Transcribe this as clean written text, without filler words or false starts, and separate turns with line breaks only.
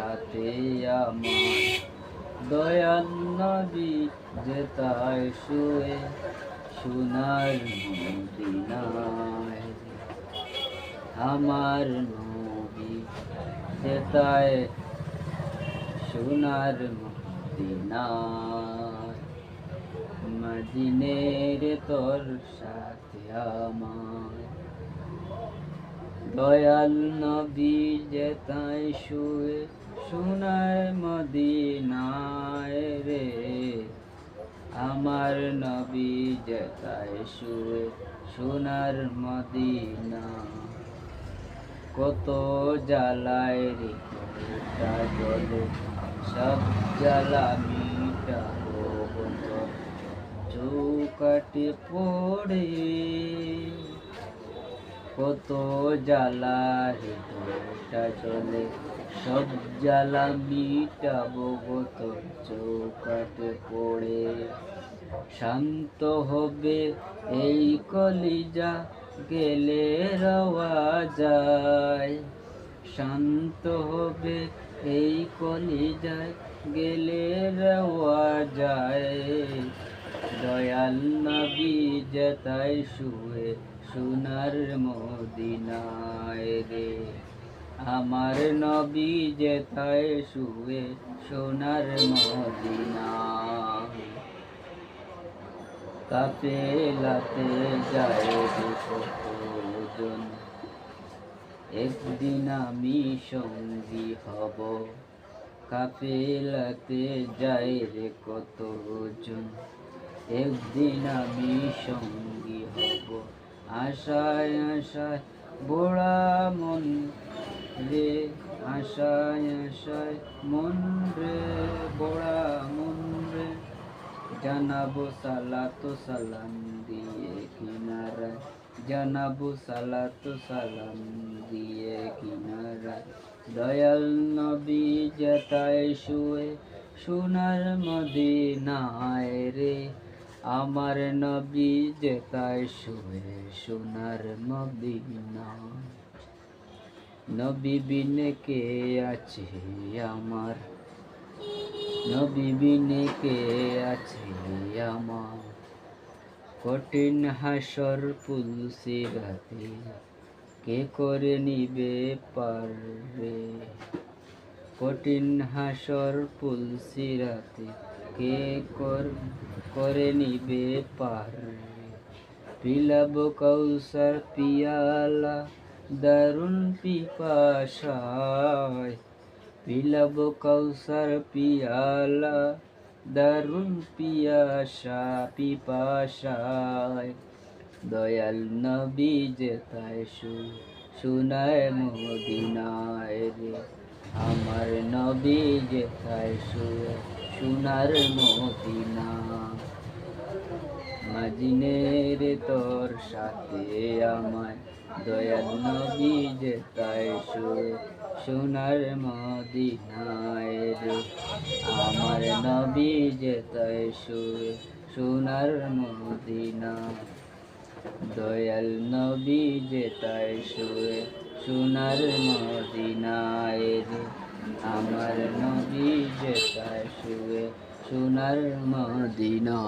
সাথে আমার দয়াল নবী যেতায় শুয়ে সোনার মদিনায়। আমার নবী যেতায় সোনার মদিনায়। মদিনের তোর সাথে আমার দয়াল নবী যেতায় শুয়ে সোনার মদিনায় রে। আমার নবী যেতায় শুয়ে সোনার মদিনা। কত জ্বালায় রে কয়টা জলে সব জ্বালা মিটাবো তোর চৌকাঠে পড়ে। কত জ্বালা রে কয়টা জলে সব জ্বালা মিটাবো তোর চৌকাঠে পড়ে। শান্ত হবে এই কলিজা গেলে রওয়া যায়। শান্ত হবে এই কলিজায় গেলে রওয়া যায়। দয়াল নবী যেতায় শুয়ে সোনার মদিনায় রে। আমার নবী যেতায় শুয়ে সোনার মদিনায়। কাফেলাতে যায় কতজন, একদিন আমি সঙ্গী হব। কাফেলাতে যায় রে কতজন, একদিন আমি সঙ্গী হব। আশায় আশায় বোড়া মন রে, আশায় আশায় মন রে বোড়া মন রে। জানাবো সালাতু সালাম দিয়ে কিনারায়, জানাবো সালাতু সালাম দিয়ে কিনারায়। দয়াল নবী যেতায় শুয়ে সোনার মদিনায় রে। আমার নবী যেতায় শুয়ে সোনার মদিনায়। নবী বিনে কে আছে আমার, নবী বিনে কে আছে আমার। কঠিন হাসর পুলসিরাতে কে করে নিবে পার রে। কঠিন হাসর পুলসিরাতে কে করে নিবে পার রে। পিলাব কৌসর পিয়ালা দারুণ পিপাসায়। পিলাব কৌসর পিয়ালা দারুণ পিয়াসা পিপাসায়। দয়াল নবী যেতায় সোনার মদিনায় রে। আমার নবী যেতায় সোনার মদিনা। মদিনের তোর সাথে আমায় দয়াল নবী যেতায় সোনার মদিনায় রে। আমার নবী যেতায় সোনার মদিনা। দয়াল নবী যেতায় সোনার মদিনায় রে। আমার নবী যেতায় সোনার মদিনা।